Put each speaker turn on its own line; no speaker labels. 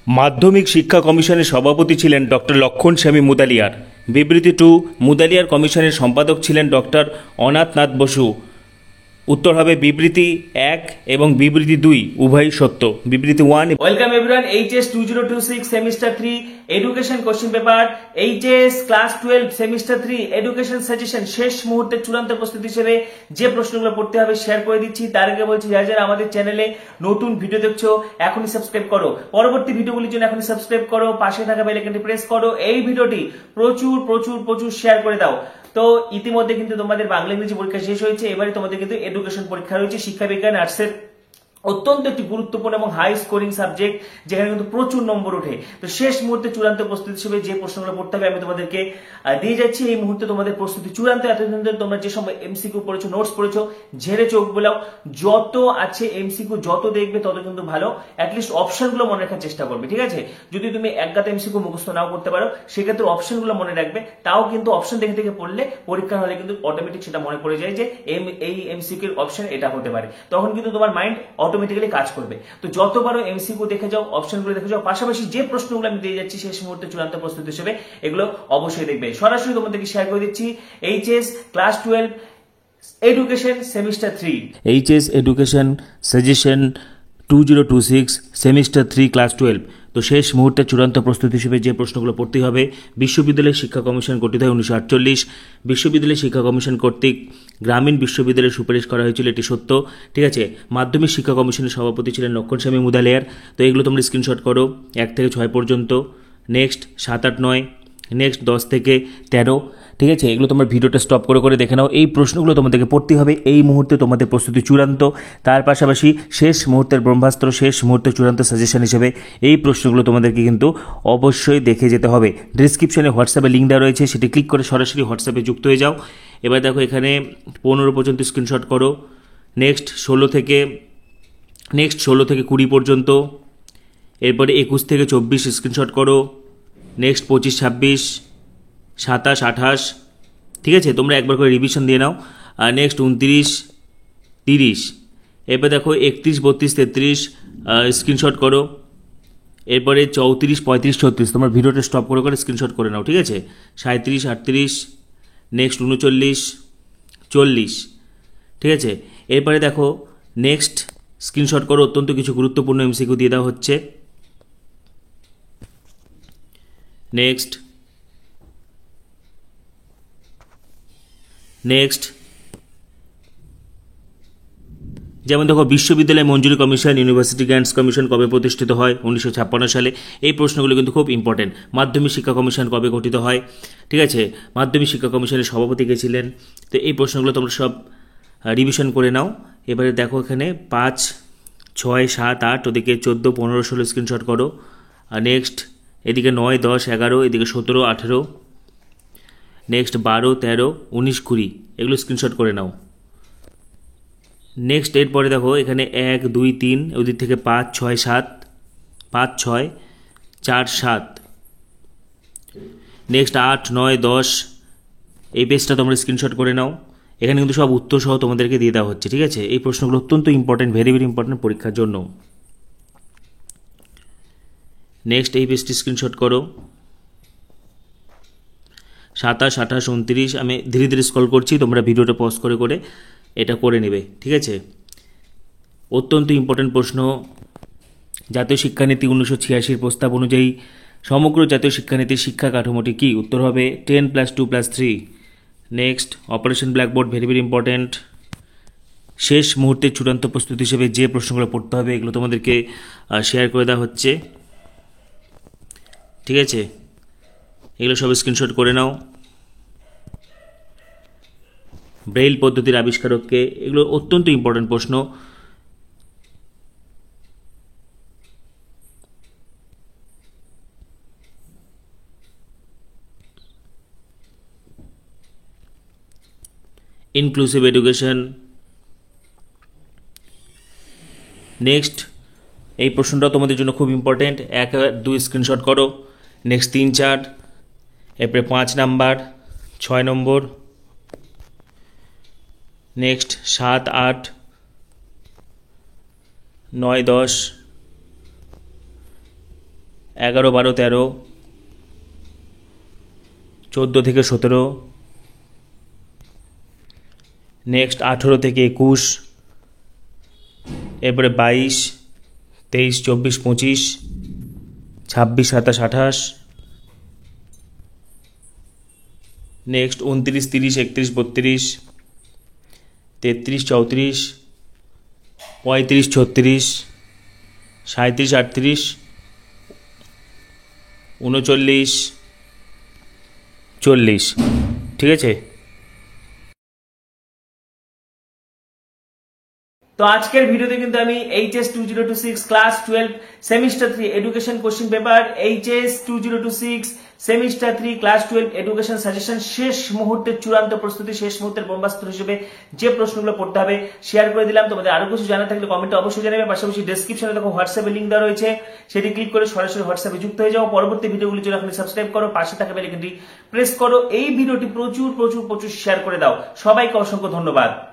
মাধ্যমিক শিক্ষা কমিশনের সভাপতি ছিলেন ডক্টর লক্ষণ স্বামী মুদালিয়ার। বিবৃতি 2, মুদালিয়ার কমিশনের সম্পাদক ছিলেন ডক্টর অনাথনাথ বসু। উত্তর হবে বিবৃতি 1 এবং বিবৃতি 2 উভয়ই সত্য। বিবৃতি 1।
Welcome everyone, HS 2026 semester 3 education question paper, HS class 12 semester 3 education suggestion শেষ মুহূর্তে চূড়ান্ত প্রস্তুতি হিসেবে যে প্রশ্নগুলো পড়তে হবে শেয়ার করে দিচ্ছি। তার আগে বলছি, যারা যারা আমাদের চ্যানেলে নতুন ভিডিও দেখছো এখনই সাবস্ক্রাইব করো, পরবর্তী ভিডিওগুলির জন্য এখনই সাবস্ক্রাইব করো, পাশে থাকা বেল আইকনটি প্রেস করো, এই ভিডিওটি প্রচুর প্রচুর প্রচুর শেয়ার করে দাও। তো ইতিমধ্যে কিন্তু তোমাদের বাংলা ইংরেজি পরীক্ষা শেষ হয়েছে, এবারে তোমাদের কিন্তু এডুকেশন পরীক্ষা রয়েছে। শিক্ষা বিজ্ঞান আর্টসের অত্যন্ত একটি গুরুত্বপূর্ণ এবং হাই স্কোরিং সাবজেক্ট, যেখানে কিন্তু প্রচুর নম্বর ওঠে। তো শেষ মুহূর্তে চূড়ান্ত প্রস্তুতি হিসেবে যে প্রশ্নগুলো পড়তে হবে আমি তোমাদেরকে দিয়ে যাচ্ছি। এই মুহূর্তে তোমাদের প্রস্তুতি চূড়ান্ত। এতদিন ধরে তোমরা যে সময় এমসিকিউ পড়েছো, নোটস পড়েছো, ঝেড়ে চোখ বোলাও। যত আছে এমসিকিউ যত দেখবে তত কিন্তু ভালো। অ্যাটলিস্ট অপশনগুলো মনে রাখার চেষ্টা করবে, ঠিক আছে? যদি তুমি একগাতে এমসিকিউ মুখস্থ নাও করতে পারো, সেক্ষেত্রে অপশনগুলো মনে রাখবে। তাও কিন্তু অপশন দেখে দেখে পড়লে পরীক্ষা হলে কিন্তু অটোমেটিক সেটা মনে পড়ে যায় যে এই এমসিকিউ এর অপশন এটা হতে পারে। তখন কিন্তু তোমার মাইন্ড অটোমেটিক্যালি কাজ করবে। তো যতবারও এমসিকিউ দেখে যাও, অপশনগুলো দেখে যাও, পাশাপাশি যে প্রশ্নগুলো আমি দিয়ে যাচ্ছি শেষ মুহূর্তে চূড়ান্ত প্রস্তুতি হিসেবে, এগুলো অবশ্যই দেখবে। সরাসরি তোমাদেরকে শেয়ার করে দিচ্ছি HS class 12 education semester 3
HS education suggestion 2026 semester 3 class 12। তো শেষ মুহূর্তে চূড়ান্ত প্রস্তুতি হিসেবে যে প্রশ্নগুলো পড়তে হবে, বিশ্ববিদ্যালয় শিক্ষা কমিশন গঠিত হয় 1948। বিশ্ববিদ্যালয় শিক্ষা কমিশন কর্তৃক গ্রামীণ বিশ্ববিদ্যালয়ের সুপারিশ করা হয়েছিল, এটি সত্য, ঠিক আছে? মাধ্যমিক শিক্ষা কমিশনের সভাপতি ছিলেন লক্ষণ স্বামী মুদালিয়ার। তো এগুলো তোমরা স্ক্রিনশট করো 1 থেকে 6 পর্যন্ত। নেক্সট 7, 8, 9, নেক্সট 10 থেকে 13, ঠিক আছে? এগুলো তোমার ভিডিওটা স্টপ করে করে দেখে নাও। এই প্রশ্নগুলো তোমাদেরকে পড়তে হবে। এই মুহূর্তে তোমাদের প্রস্তুতি চূড়ান্ত। তার পাশাপাশি শেষ মুহূর্তের ব্রহ্মাস্ত্র, শেষ মুহূর্তের চূড়ান্ত সাজেশন হিসেবে এই প্রশ্নগুলো তোমাদেরকে কিন্তু অবশ্যই দেখে যেতে হবে। ডিসক্রিপশনে হোয়াটসঅ্যাপে লিঙ্ক দেওয়া রয়েছে, সেটি ক্লিক করে সরাসরি হোয়াটসঅ্যাপে যুক্ত হয়ে যাও। এবার দেখো এখানে 15 পর্যন্ত স্ক্রিনশট করো। নেক্সট 16 থেকে 20 পর্যন্ত। এরপরে 21 থেকে 24 স্ক্রিনশট করো। নেক্সট 25, 26, 27, 28, ঠিক আছে? তোমরা একবার করে রিভিশন দিয়ে নাও। আর নেক্সট 29, 30। এরপর দেখো 31, 32, 33 স্ক্রিনশট করো। এরপরে 34, 35, 36 তোমরা ভিডিওটা স্টপ করে করে স্ক্রিনশট করে নাও, ঠিক আছে? 37, 38, নেক্সট 39, 40, ঠিক আছে? এরপরে দেখো নেক্সট স্ক্রিনশট করো। অত্যন্ত কিছু গুরুত্বপূর্ণ এমসিকিউ দিয়ে দেওয়া হচ্ছে। নেক্সট যেমন দেখো, বিশ্ববিদ্যালয় মঞ্জুরি কমিশন, ইউনিভার্সিটি গ্র্যান্টস কমিশন কবে প্রতিষ্ঠিত হয়? 1956 সালে। এই প্রশ্নগুলো কিন্তু খুব ইম্পর্টেন্ট। মাধ্যমিক শিক্ষা কমিশন কবে গঠিত হয়? ঠিক আছে, মাধ্যমিক শিক্ষা কমিশনের সভাপতি কে ছিলেন? তো এই প্রশ্নগুলো তোমরা সব রিভিশন করে নাও। এবারে দেখো এখানে 5, 6, 7, 8, ওদিকে 14, 15, 16 স্ক্রিনশট করো। আর নেক্সট এদিকে 9, 10, 11, এদিকে 17, 18, নেক্সট 12, 13, 19, 20 এগুলো স্ক্রিনশট করে নাও। নেক্সট এরপরে দেখো এখানে 1, 2, 3, ওদিক থেকে 5, 6, 7, 5, 6, 4, 7, নেক্সট 8, 9, 10 এই পেজটা তোমরা স্ক্রিনশট করে নাও। এখানে কিন্তু সব উত্তর সহ তোমাদেরকে দিয়ে দেওয়া হচ্ছে, ঠিক আছে? এই প্রশ্নগুলো অত্যন্ত ইম্পর্টেন্ট, ভেরি ভেরি ইম্পর্টেন্ট পরীক্ষার জন্য। নেক্সট এই পেজটি স্ক্রিনশট করো। 27, 28, 29 আমি ধীরে ধীরে স্ক্রল করছি, তোমরা ভিডিওটা পজ করে করে এটা করে নেবে, ঠিক আছে? অত্যন্ত ইম্পর্টেন্ট প্রশ্ন। জাতীয় শিক্ষানীতি 1986 প্রস্তাব অনুযায়ী সমগ্র জাতীয় শিক্ষানীতির শিক্ষা কাঠামোটি কি? উত্তর হবে 10+2+3। Next operation blackboard, very very important. শেষ মুহূর্তে চূড়ান্ত প্রস্তুতি হিসেবে যে প্রশ্নগুলো পড়তে হবে এগুলো তোমাদেরকে শেয়ার করে দেওয়া হচ্ছে, ঠিক আছে? এগুলো সব স্ক্রিনশট করে নাও। ব্রেইল পদ্ধতির আবিষ্কারককে, এগুলো অত্যন্ত ইম্পর্টেন্ট প্রশ্ন। Inclusive education. নেক্সট এই প্রশ্নটা তোমাদের জন্য খুব ইম্পর্টেন্ট। 1, 2 স্ক্রিনশট করো। নেক্সট 3, 4, এরপরে 5 নাম্বার, 6 নম্বর, নেক্সট 7, 8, 9, 10, 11, 12, 13, 14 থেকে 17, নেক্সট 18 থেকে 21, এরপরে 22, 23, 24, 25, 26, 27, 28, নেক্সট 29, 30, 31, 32, 33, 34, 35, 36, 37, 38, 39, 40। ঠিক আছে।
তো আজকের ভিডিওতে কিন্তু আমি HS 2026 class 12 semester 3 education question paper, HS 2026 semester 3 class 12 education suggestion শেষ মুহূর্তের চূড়ান্ত প্রস্তুতি, শেষ মুহূর্তের বোমবাস্ত্র হিসেবে যে প্রশ্নগুলো পড়তে হবে শেয়ার করে দিলাম। তোমাদের আরো কিছু জানা থাকলে কমেন্টে অবশ্যই জানাবে। পাশাপাশি ডেসক্রিপশনে দেখো হোয়াটসঅ্যাপে লিংক দেওয়া রয়েছে, সেটি ক্লিক করে সরাসরি হোয়াটসঅ্যাপে যুক্ত হয়ে যাও। পরবর্তী ভিডিওগুলির জন্য আপনি সাবস্ক্রাইব করো, পাশে থাকা বেল আইকনটি প্রেস করো। এই ভিডিওটি প্রচুর প্রচুর প্রচুর শেয়ার করে দাও। সবাইকে অসংখ্য ধন্যবাদ।